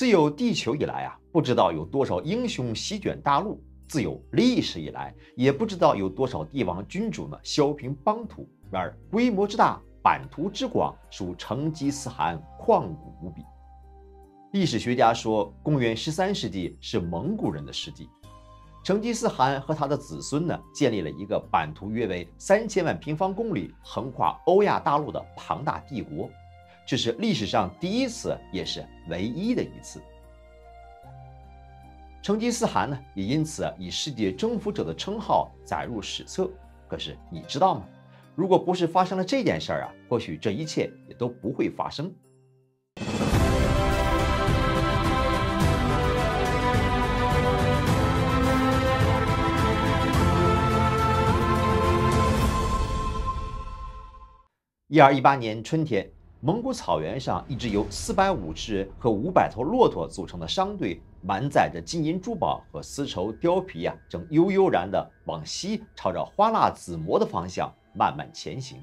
自有地球以来啊，不知道有多少英雄席卷大陆；自有历史以来，也不知道有多少帝王君主呢削平邦土。然而规模之大，版图之广，属成吉思汗旷古无比。历史学家说，公元13世纪是蒙古人的世纪。成吉思汗和他的子孙呢，建立了一个版图约为3000万平方公里、横跨欧亚大陆的庞大帝国。这是历史上第一次，也是唯一的一次。成吉思汗呢，也因此以世界征服者的称号载入史册。可是你知道吗？如果不是发生了这件事儿啊，或许这一切也都不会发生。1218年春天，蒙古草原上一支由450只和500头骆驼组成的商队，满载着金银珠宝和丝绸貂皮啊，正悠悠然地往西，朝着花剌子模的方向慢慢前行。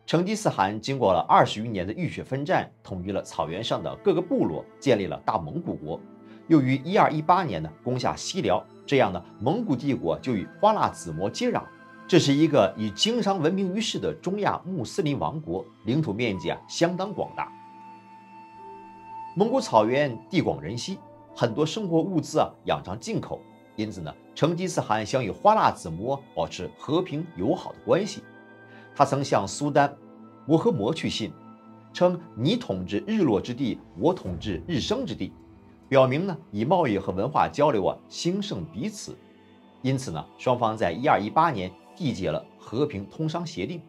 成吉思汗经过了20余年的浴血奋战，统一了草原上的各个部落，建立了大蒙古国。又于1218年呢，攻下西辽，这样呢，蒙古帝国就与花剌子模接壤。这是一个以经商闻名于世的中亚穆斯林王国，领土面积相当广大。蒙古草原地广人稀，很多生活物资仰仗进口，因此呢，成吉思汗想与花剌子模保持和平友好的关系。他曾向苏丹摩诃摩去信，称你统治日落之地，我统治日升之地，表明呢以贸易和文化交流兴盛彼此。因此呢，双方在1218年缔结了和平通商协定。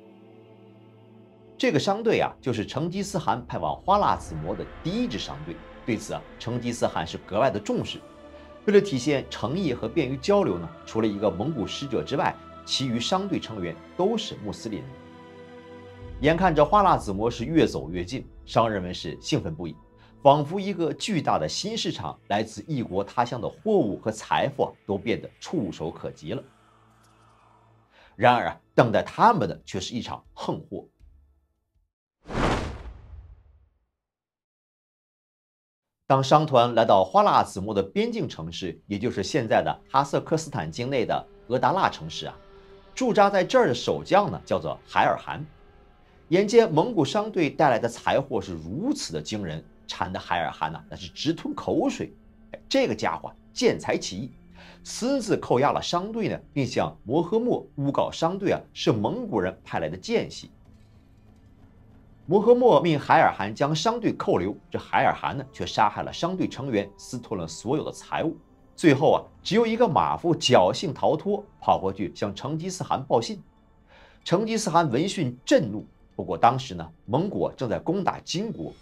这个商队就是成吉思汗派往花剌子模的第一支商队。对此成吉思汗是格外的重视。为了体现诚意和便于交流呢，除了一个蒙古使者之外，其余商队成员都是穆斯林人。眼看着花剌子模是越走越近，商人们是兴奋不已，仿佛一个巨大的新市场，来自异国他乡的货物和财富都变得触手可及了。然而等待他们的却是一场横祸。当商团来到花剌子模的边境城市，也就是现在的哈萨克斯坦境内的额达腊城市驻扎在这儿的守将呢，叫做海尔汗。眼见蒙古商队带来的财货是如此的惊人，馋的海尔汗那是直吞口水。这个家伙见财起意，私自扣押了商队呢，并向摩诃末诬告商队是蒙古人派来的奸细。摩诃末命海尔汗将商队扣留，这海尔汗呢却杀害了商队成员，私吞了所有的财物。最后只有一个马夫侥幸逃脱，跑回去向成吉思汗报信。成吉思汗闻讯震怒，不过当时呢，蒙古正在攻打金国。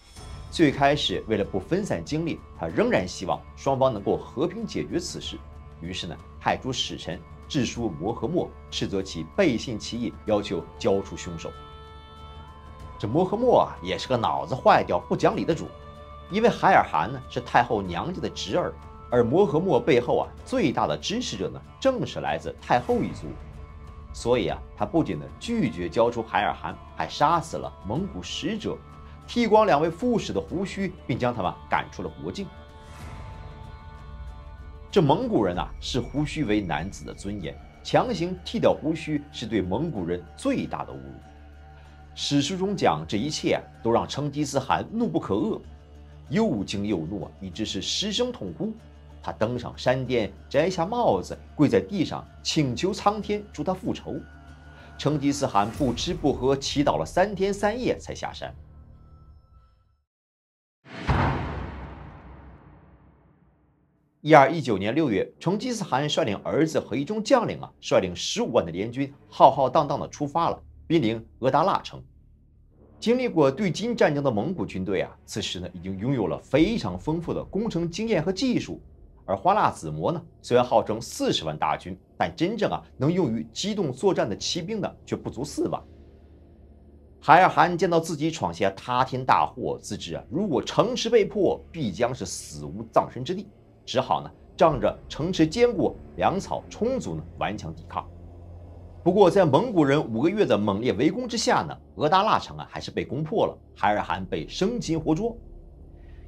最开始为了不分散精力，他仍然希望双方能够和平解决此事。于是呢，派出使臣致书摩诃末，斥责其背信弃义，要求交出凶手。这摩诃末也是个脑子坏掉、不讲理的主，因为海尔汗呢是太后娘家的侄儿，而摩诃末背后最大的支持者呢正是来自太后一族，所以他不仅呢拒绝交出海尔汗，还杀死了蒙古使者，剃光2位副使的胡须，并将他们赶出了国境。这蒙古人视胡须为男子的尊严，强行剃掉胡须是对蒙古人最大的侮辱。史书中讲，这一切都让成吉思汗怒不可遏，又惊又怒以致是失声痛哭。他登上山巅，摘下帽子，跪在地上请求苍天助他复仇。成吉思汗不吃不喝，祈祷了3天3夜才下山。1219年6月，成吉思汗率领儿子和一众将领率领15万的联军，浩浩荡荡地出发了，兵临额达腊城。经历过对金战争的蒙古军队此时呢已经拥有了非常丰富的工程经验和技术。而花剌子模呢，虽然号称40万大军，但真正能用于机动作战的骑兵呢却不足4万。海尔汗见到自己闯下塌天大祸，自知如果城池被破，必将是死无葬身之地，只好呢仗着城池坚固，粮草充足呢顽强抵抗。不过在蒙古人5个月的猛烈围攻之下呢，额达腊城还是被攻破了，海尔汗被生擒活捉。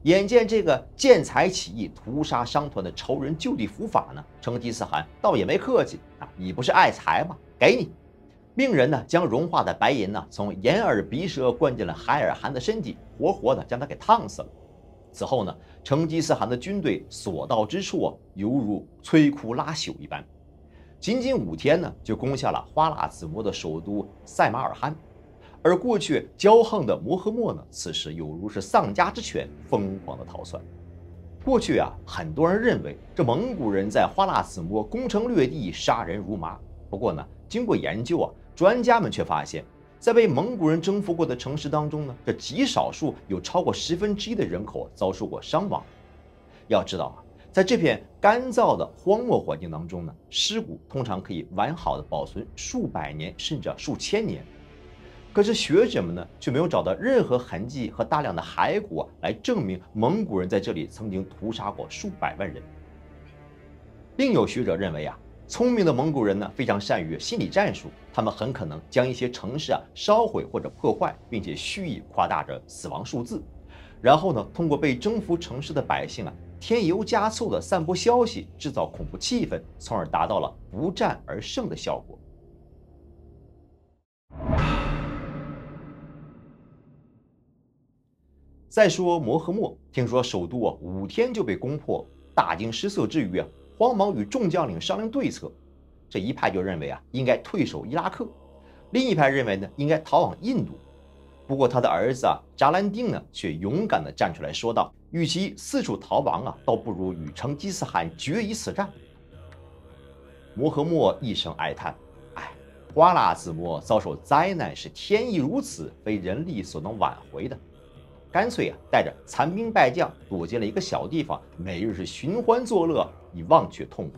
眼见这个见财起意、屠杀商团的仇人就地伏法呢，成吉思汗倒也没客气啊，你不是爱财吗？给你！命人呢将融化的白银呢从眼耳鼻舌灌进了海尔汗的身体，活活的将他给烫死了。此后呢，成吉思汗的军队所到之处犹如摧枯拉朽一般，仅仅5天呢就攻下了花剌子模的首都塞马尔罕。而过去骄横的摩诃末呢，此时犹如是丧家之犬，疯狂的逃窜。过去啊，很多人认为这蒙古人在花剌子模攻城略地，杀人如麻。不过呢，经过研究啊，专家们却发现，在被蒙古人征服过的城市当中呢，这极少数有超过1/10的人口遭受过伤亡。要知道啊，在这片干燥的荒漠环境当中呢，尸骨通常可以完好的保存数百年甚至数千年。可是学者们呢，却没有找到任何痕迹和大量的骸骨来证明蒙古人在这里曾经屠杀过数百万人。另有学者认为啊，聪明的蒙古人呢非常善于心理战术，他们很可能将一些城市烧毁或者破坏，并且蓄意夸大着死亡数字，然后呢通过被征服城市的百姓添油加醋的散播消息，制造恐怖气氛，从而达到了不战而胜的效果。再说摩诃末，听说首都5天就被攻破，大惊失色之余慌忙与众将领商量对策。这一派就认为应该退守伊拉克，另一派认为呢应该逃往印度。不过他的儿子扎兰丁呢却勇敢地站出来说道，与其四处逃亡倒不如与成吉思汗决一死战。摩诃末一声哀叹，花剌子模遭受灾难是天意如此，非人力所能挽回的。干脆带着残兵败将躲进了一个小地方，每日是寻欢作乐，以忘却痛苦。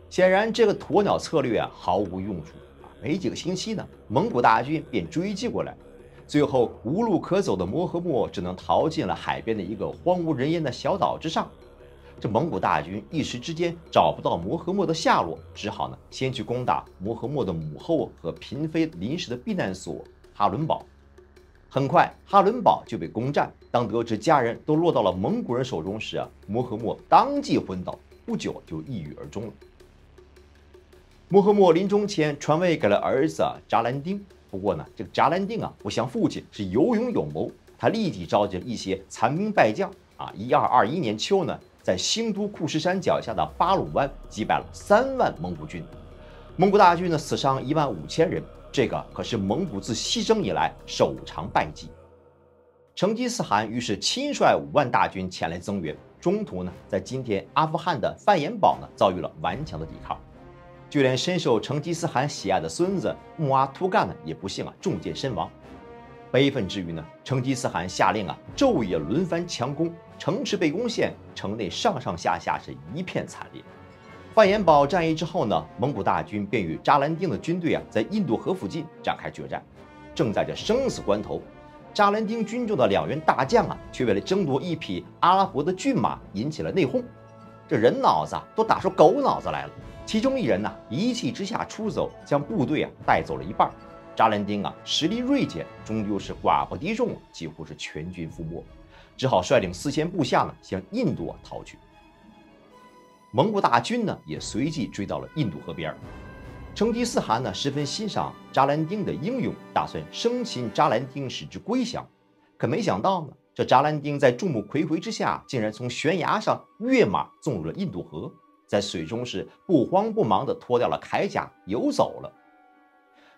显然，这个鸵鸟策略毫无用处。没几个星期呢，蒙古大军便追击过来，最后无路可走的摩诃末只能逃进了海边的一个荒无人烟的小岛之上。这蒙古大军一时之间找不到摩诃末的下落，只好呢先去攻打摩诃末的母后和嫔妃临时的避难所哈伦堡。很快，哈伦堡就被攻占。当得知家人都落到了蒙古人手中时摩诃末当即昏倒，不久就抑郁而终了。摩诃末临终前传位给了儿子扎兰丁。不过呢，这个扎兰丁不像父亲是有勇有谋，他立即召集了一些残兵败将1221年秋呢，在兴都库什山脚下的巴鲁湾击败了3万蒙古军。蒙古大军呢死伤15000人。这个可是蒙古自西征以来首场败绩。成吉思汗于是亲率5万大军前来增援，中途呢，在今天阿富汗的范延堡呢遭遇了顽强的抵抗，就连深受成吉思汗喜爱的孙子木阿图干呢也不幸中箭身亡。悲愤之余呢，成吉思汗下令昼夜轮番强攻，城池被攻陷，城内上上下下是一片惨烈。范延堡战役之后呢，蒙古大军便与扎兰丁的军队在印度河附近展开决战。正在这生死关头，扎兰丁军中的2员大将却为了争夺一匹阿拉伯的骏马引起了内讧，这人脑子都打出狗脑子来了。其中一人一气之下出走，将部队带走了一半。扎兰丁实力锐减，终究是寡不敌众，几乎是全军覆没，只好率领4000部下向印度逃去。蒙古大军呢也随即追到了印度河边。成吉思汗呢十分欣赏扎兰丁的英勇，打算生擒扎兰丁使之归降。可没想到呢，这扎兰丁在众目睽睽之下，竟然从悬崖上跃马纵入了印度河，在水中是不慌不忙地脱掉了铠甲游走了。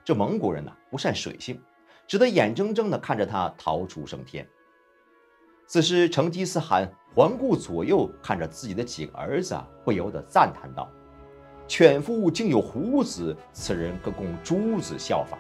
这蒙古人不善水性，只得眼睁睁地看着他逃出升天。此时成吉思汗环顾左右，看着自己的几个儿子不由得赞叹道：“犬夫竟有胡子，此人可供诸子效法。”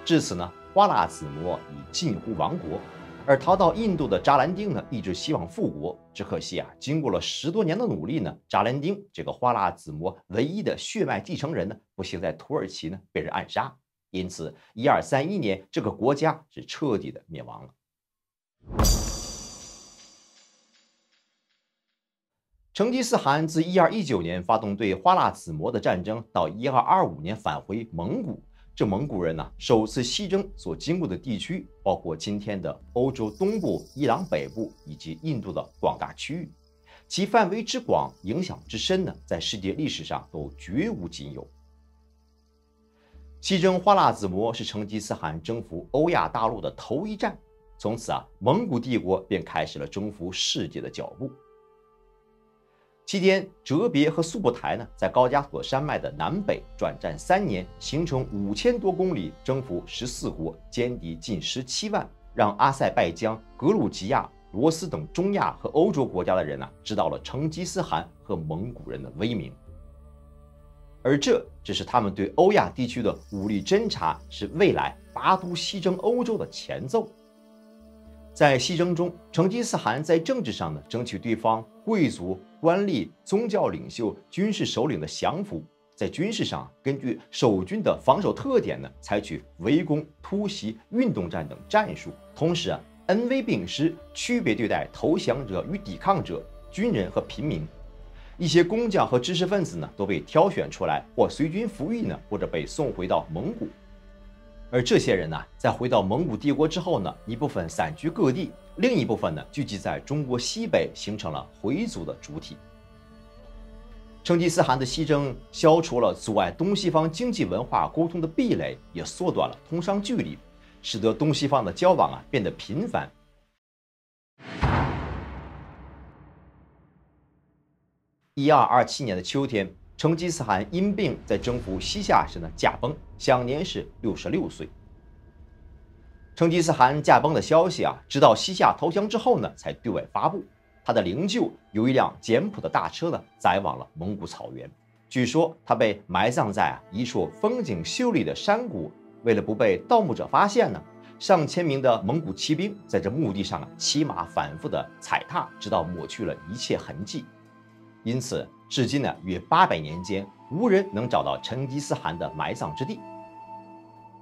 至此呢，花剌子模已近乎亡国，而逃到印度的扎兰丁呢，一直希望复国。只可惜经过了10多年的努力呢，扎兰丁这个花剌子模唯一的血脉继承人呢，不幸在土耳其呢被人暗杀，因此1231年这个国家是彻底的灭亡了。成吉思汗自1219年发动对花剌子模的战争，到1225年返回蒙古，这蒙古人呢，首次西征所经过的地区包括今天的欧洲东部、伊朗北部以及印度的广大区域，其范围之广、影响之深呢，在世界历史上都绝无仅有。西征花剌子模是成吉思汗征服欧亚大陆的头一站，从此蒙古帝国便开始了征服世界的脚步。期间，哲别和苏布台呢，在高加索山脉的南北转战3年，行程5000多公里，征服14国，歼敌近17万，让阿塞拜疆、格鲁吉亚、罗斯等中亚和欧洲国家的人知道了成吉思汗和蒙古人的威名。而这只是他们对欧亚地区的武力侦察，是未来拔都西征欧洲的前奏。在西征中，成吉思汗在政治上呢，争取对方贵族、官吏、宗教领袖、军事首领的降服；在军事上，根据守军的防守特点呢，采取围攻、突袭、运动战等战术。同时恩威并施，区别对待投降者与抵抗者、军人和平民。一些工匠和知识分子呢，都被挑选出来，或随军服役呢，或者被送回到蒙古。而这些人呢，在回到蒙古帝国之后呢，一部分散居各地，另一部分呢聚集在中国西北，形成了回族的主体。成吉思汗的西征消除了阻碍东西方经济文化沟通的壁垒，也缩短了通商距离，使得东西方的交往变得频繁。1227年的秋天，成吉思汗因病在征服西夏时驾崩，享年是66岁。成吉思汗驾崩的消息直到西夏投降之后呢，才对外发布。他的灵柩由一辆简朴的大车载往了蒙古草原。据说他被埋葬在一处风景秀丽的山谷。为了不被盗墓者发现呢，上千名的蒙古骑兵在这墓地上骑马反复的踩踏，直到抹去了一切痕迹。因此，至今约800年间，无人能找到成吉思汗的埋葬之地。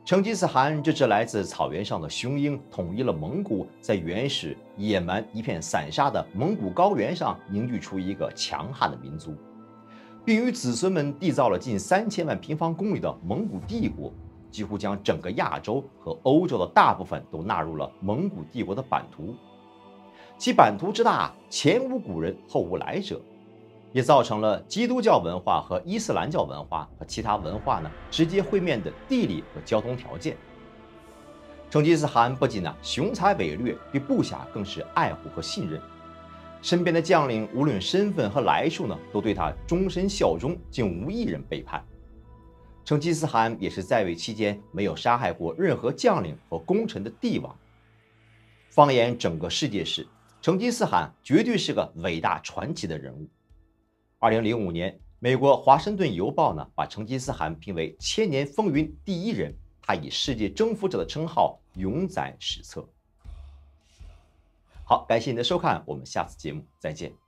成吉思汗这支来自草原上的雄鹰，统一了蒙古在原始、野蛮、一片散沙的蒙古高原上凝聚出一个强悍的民族，并与子孙们缔造了近3000万平方公里的蒙古帝国，几乎将整个亚洲和欧洲的大部分都纳入了蒙古帝国的版图。其版图之大，前无古人，后无来者。也造成了基督教文化和伊斯兰教文化和其他文化直接会面的地理和交通条件。成吉思汗不仅雄才伟略，对部下更是爱护和信任，身边的将领无论身份和来处都对他终身效忠，竟无一人背叛。成吉思汗也是在位期间没有杀害过任何将领和功臣的帝王。放眼整个世界史，成吉思汗绝对是个伟大传奇的人物。2005年，美国《华盛顿邮报》把成吉思汗评为千年风云第一人，他以世界征服者的称号永载史册。好，感谢你的收看，我们下次节目再见。